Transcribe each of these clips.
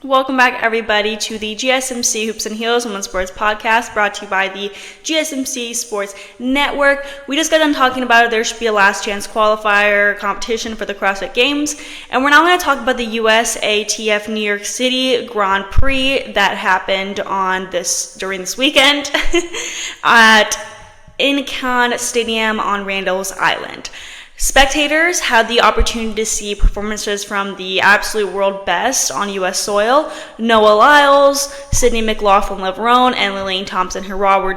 Welcome back, everybody, to the GSMC Hoops and Heels Women's Sports Podcast, brought to you by the GSMC Sports Network. We just got done talking about it. There should be a last chance qualifier competition for the CrossFit Games, and we're now going to talk about the USATF New York City Grand Prix that happened during this weekend at Icahn Stadium on Randall's Island. Spectators had the opportunity to see performances from the absolute world best on U.S. soil. Noah Lyles, McLaughlin-Levrone, and Elaine Thompson-Herah were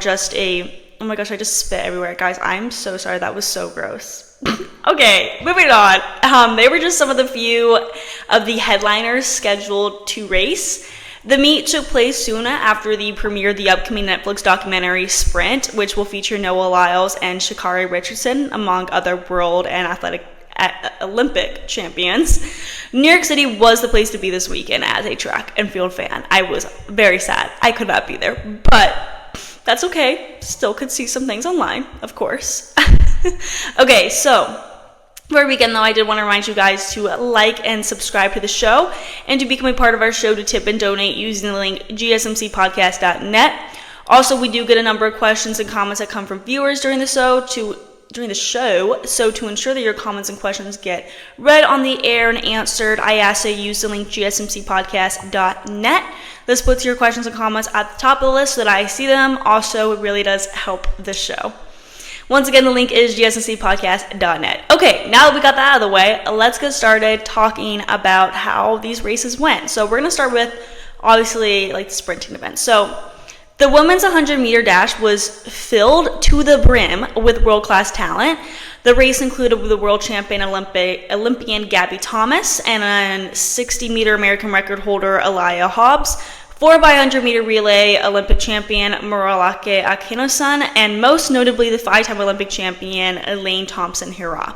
oh my gosh, I just spit everywhere. Guys, I'm so sorry. That was so gross. Okay, moving on. They were just some of the few of the headliners scheduled to race. The meet took place soon after the premiere of the upcoming Netflix documentary Sprint, which will feature Noah Lyles and Sha'Carri Richardson, among other world and Olympic champions. New York City was the place to be this weekend as a track and field fan. I was very sad I could not be there, but that's okay. Still could see some things online, of course. Okay, so for a weekend, though, I did want to remind you guys to like and subscribe to the show and to become a part of our show to tip and donate using the link gsmcpodcast.net. Also, we do get a number of questions and comments that come from viewers during the show. So to ensure that your comments and questions get read on the air and answered, I ask that you use the link gsmcpodcast.net. This puts your questions and comments at the top of the list so that I see them. Also, it really does help the show. Once again, the link is gsmcpodcast.net. Okay, now that we got that out of the way, let's get started talking about how these races went. So we're going to start with, obviously, the sprinting event. So the women's 100-meter dash was filled to the brim with world-class talent. The race included the world champion Olympian Gabby Thomas and a 60-meter American record holder Elijah Hobbs, 4x100-meter relay Olympic champion Morolake Akinosan, and most notably the 5-time Olympic champion Elaine Thompson-Herah.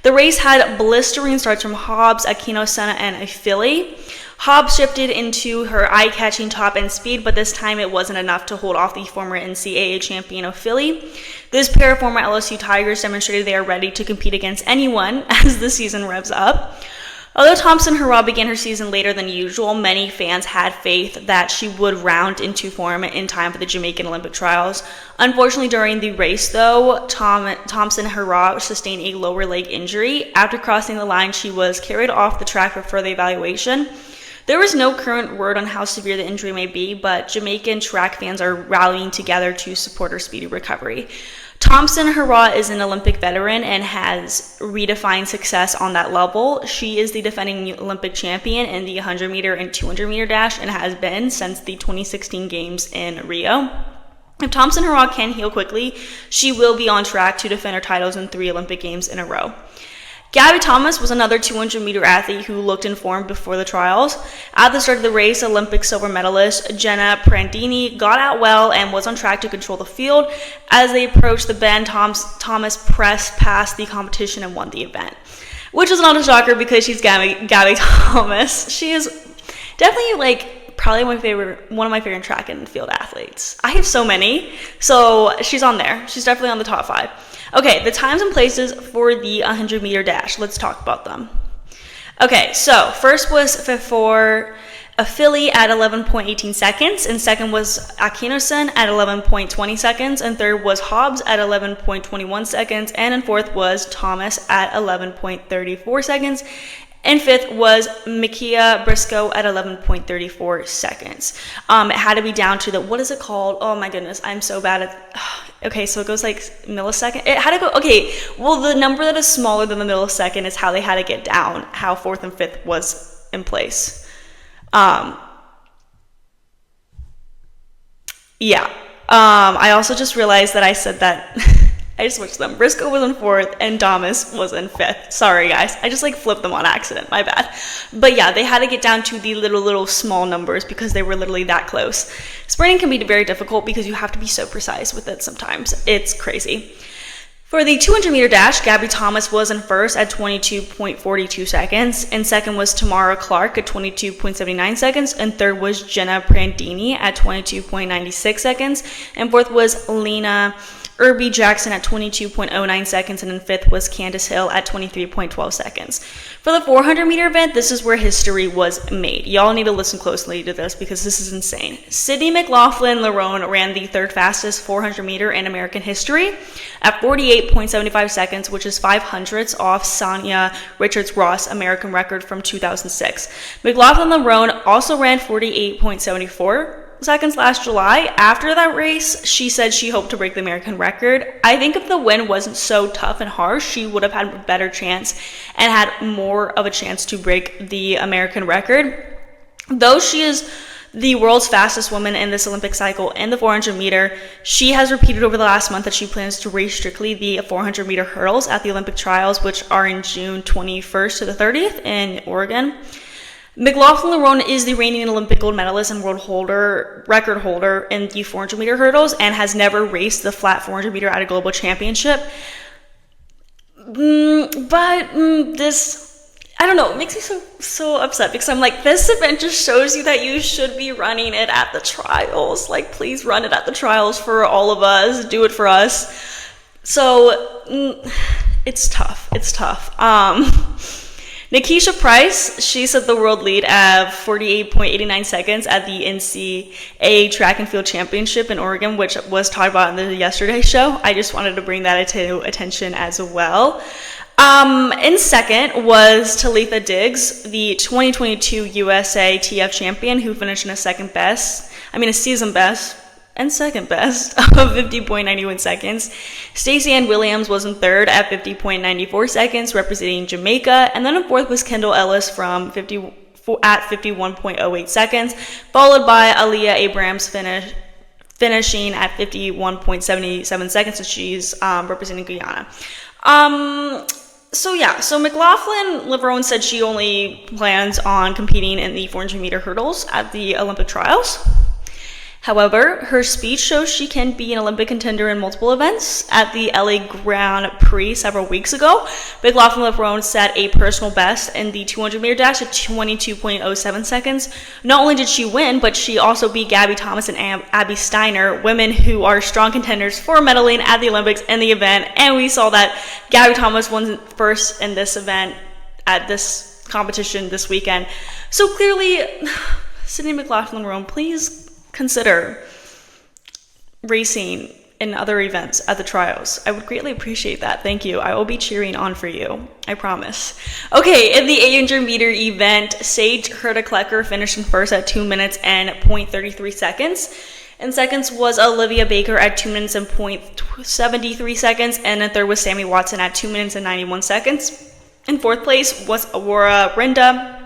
The race had blistering starts from Hobbs, Akinosan, and a filly. Hobbs shifted into her eye-catching top-end speed, but this time it wasn't enough to hold off the former NCAA champion Philly. This pair of former LSU Tigers demonstrated they are ready to compete against anyone as the season revs up. Although Thompson-Herah began her season later than usual, many fans had faith that she would round into form in time for the Jamaican Olympic trials. Unfortunately, during the race, though, Thompson-Herah sustained a lower leg injury. After crossing the line, she was carried off the track for further evaluation. There was no current word on how severe the injury may be, but Jamaican track fans are rallying together to support her speedy recovery. Thompson-Herah is an Olympic veteran and has redefined success on that level. She is the defending Olympic champion in the 100-meter and 200-meter dash and has been since the 2016 Games in Rio. If Thompson-Herah can heal quickly, she will be on track to defend her titles in 3 Olympic Games in a row. Gabby Thomas was another 200-meter athlete who looked informed before the trials. At the start of the race, Olympic silver medalist Jenna Prandini got out well and was on track to control the field. As they approached the bend, Thomas pressed past the competition and won the event, which is not a shocker because she's Gabby Thomas. She is definitely probably one of my favorite track and field athletes. I have so many, so she's on there. She's definitely on the top 5. Okay, the times and places for the 100-meter dash. Let's talk about them. Okay, so first was for a filly at 11.18 seconds, and second was Akinosan at 11.20 seconds, and third was Hobbs at 11.21 seconds, and in fourth was Thomas at 11.34 seconds, and fifth was Mikia Briscoe at 11.34 seconds. It had to be down to what is it called? Oh my goodness, I'm so bad at... Okay, so it goes millisecond. It had to go... Okay, well, the number that is smaller than the millisecond is how they had to get down, how fourth and fifth was in place. Yeah. I also just realized that I said that... I just switched them. Briscoe was in fourth and Thomas was in fifth. Sorry, guys. I just flipped them on accident. My bad. But yeah, they had to get down to the little small numbers because they were literally that close. Sprinting can be very difficult because you have to be so precise with it sometimes. It's crazy. For the 200-meter dash, Gabby Thomas was in first at 22.42 seconds, and second was Tamara Clark at 22.79 seconds, and third was Jenna Prandini at 22.96 seconds, and fourth was Lena Irby Jackson at 22.09 seconds, and in fifth was Candace Hill at 23.12 seconds. For the 400 meter event, this is where history was made. Y'all need to listen closely to this because this is insane. Sydney McLaughlin-Levrone ran the third fastest 400 meter in American history at 48.75 seconds, which is 5/100ths off Sonia Richards-Ross' American record from 2006. McLaughlin-Levrone also ran 48.74 seconds last July. After that race, she said she hoped to break the American record. I think if the win wasn't so tough and harsh, she would have had a better chance and had more of a chance to break the American record. Though she is the world's fastest woman in this Olympic cycle in the 400 meter, she has repeated over the last month that she plans to race strictly the 400 meter hurdles at the Olympic trials, which are in June 21st to the 30th in Oregon. McLaughlin-Levrone is the reigning Olympic gold medalist and record holder in the 400 meter hurdles and has never raced the flat 400 meter at a global championship. This, I don't know, it makes me so upset because I'm like, this event just shows you that you should be running it at the trials. Like, please run it at the trials for all of us. Do it for us. So it's tough. Nikisha Price, she set the world lead at 48.89 seconds at the NCAA Track and Field Championship in Oregon, which was talked about in the yesterday's show. I just wanted to bring that to attention as well. In second was Talitha Diggs, the 2022 USATF champion, who finished in a season best and second best of 50.91 seconds. Stacey Ann Williams was in third at 50.94 seconds, representing Jamaica, and then in fourth was Kendall Ellis at 51.08 seconds, followed by Aaliyah Abrams finishing at 51.77 seconds, and she's representing Guyana. So McLaughlin-Levrone said she only plans on competing in the 400 meter hurdles at the Olympic trials. However, her speech shows she can be an Olympic contender in multiple events. At the LA Grand Prix several weeks ago, McLaughlin-Levrone set a personal best in the 200 meter dash at 22.07 seconds. Not only did she win, but she also beat Gabby Thomas and Abby Steiner, women who are strong contenders for medaling at the Olympics in the event. And we saw that Gabby Thomas won first in this event at this competition this weekend. So clearly, Sydney McLaughlin-Levrone, please consider racing in other events at the trials. I would greatly appreciate that. Thank you. I will be cheering on for you. I promise. Okay, in the 800 meter event, Sage Herta-Klecker finished in first at 2 minutes and 0.33 seconds. In seconds was Olivia Baker at 2 minutes and 0.73 seconds. And in third was Sammy Watson at 2 minutes and 91 seconds. In fourth place was Aurora Rinda,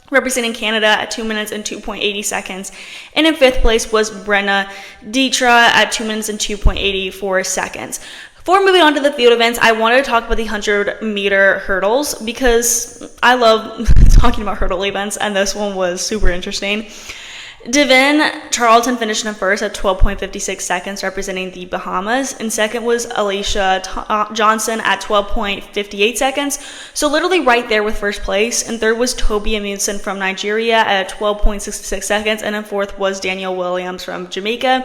representing Canada at 2 minutes and 2.80 seconds. And in fifth place was Brenna Dietra at 2 minutes and 2.84 seconds. Before moving on to the field events, I wanted to talk about the 100 meter hurdles because I love talking about hurdle events, and this one was super interesting. Devin Charlton finished in first at 12.56 seconds, representing the Bahamas. In second was Alicia Johnson at 12.58 seconds, so literally right there with first place. And third was Toby Amunson from Nigeria at 12.66 seconds, and in fourth was Danielle Williams from Jamaica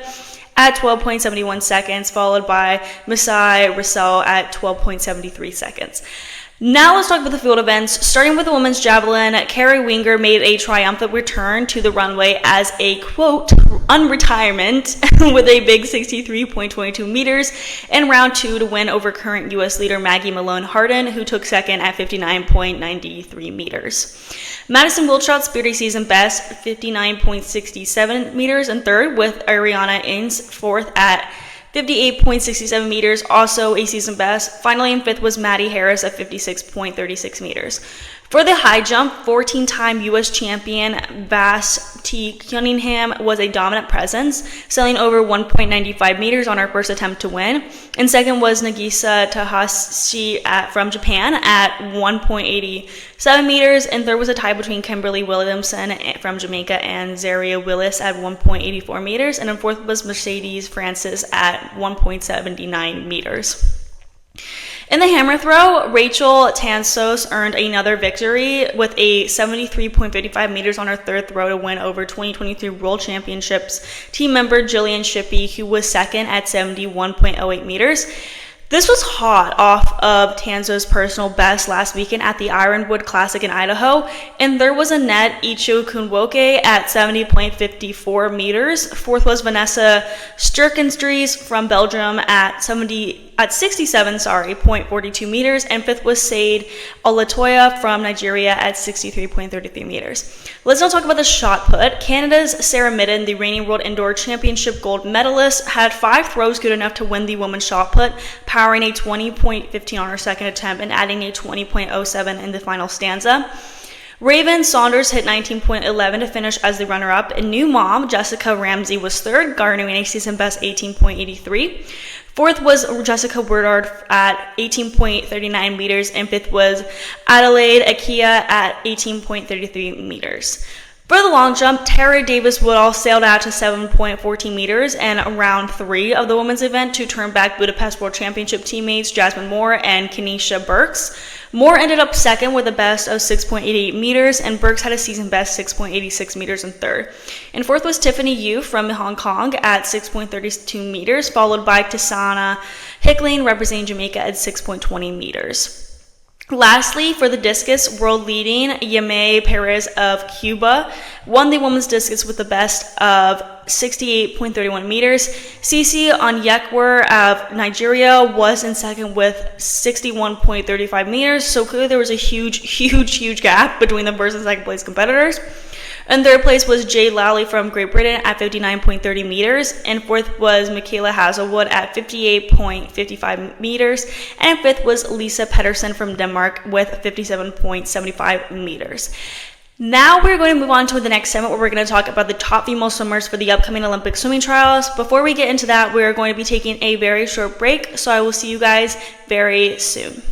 at 12.71 seconds, followed by Masai Russell at 12.73 seconds. Now let's talk about the field events. Starting with the women's javelin, Carrie Winger made a triumphant return to the runway as a, quote, unretirement with a big 63.22 meters in round two to win over current U.S. leader Maggie Malone Harden, who took second at 59.93 meters. Madison Wiltrot speared a season best 59.67 meters in third, with Ariana Ings fourth at 58.67 meters, also a season best. Finally, in fifth was Maddie Harris at 56.36 meters. For the high jump, 14-time U.S. champion Vass T. Cunningham was a dominant presence, sailing over 1.95 meters on her first attempt to win. And second was Nagisa Tahashi from Japan at 1.87 meters. And third was a tie between Kimberly Williamson from Jamaica and Zaria Willis at 1.84 meters. And in fourth was Mercedes Francis at 1.79 meters. In the hammer throw, Rachel Tansos earned another victory with a 73.55 meters on her third throw to win over 2023 World Championships team member Jillian Shippey, who was second at 71.08 meters. This was hot off of Tanzo's personal best last weekend at the Ironwood Classic in Idaho, and there was Annette Icho-Kunwoke at 70.54 meters. Fourth was Vanessa Sturkenstries from Belgium at 67.42 meters, and fifth was Sade Olatoya from Nigeria at 63.33 meters. Let's now talk about the shot put. Canada's Sarah Midden, the reigning World Indoor Championship gold medalist, had 5 throws good enough to win the women's shot put, powering a 20.15 on her second attempt and adding a 20.07 in the final stanza. Raven Saunders hit 19.11 to finish as the runner-up, and new mom Jessica Ramsey was third, garnering a season best 18.83. Fourth was Jessica Woodard at 18.39 meters, and fifth was Adelaide Akia at 18.33 meters. For the long jump, Tara Davis-Woodall sailed out to 7.14 meters in round 3 of the women's event to turn back Budapest World Championship teammates Jasmine Moore and Kenesha Burks. Moore ended up second with a best of 6.88 meters, and Burks had a season best 6.86 meters in third. And fourth was Tiffany Yu from Hong Kong at 6.32 meters, followed by Tisana Hickling representing Jamaica at 6.20 meters. Lastly, for the discus, world-leading Yamei Perez of Cuba won the women's discus with the best of 68.31 meters. Sisi Onyekwer of Nigeria was in second with 61.35 meters, so clearly there was a huge gap between the first and second place competitors. In third place was Jay Lally from Great Britain at 59.30 meters, and fourth was Michaela Hazelwood at 58.55 meters, and fifth was Lisa Pedersen from Denmark with 57.75 meters. Now we're going to move on to the next segment where we're going to talk about the top female swimmers for the upcoming Olympic swimming trials. Before we get into that, we're going to be taking a very short break, so I will see you guys very soon.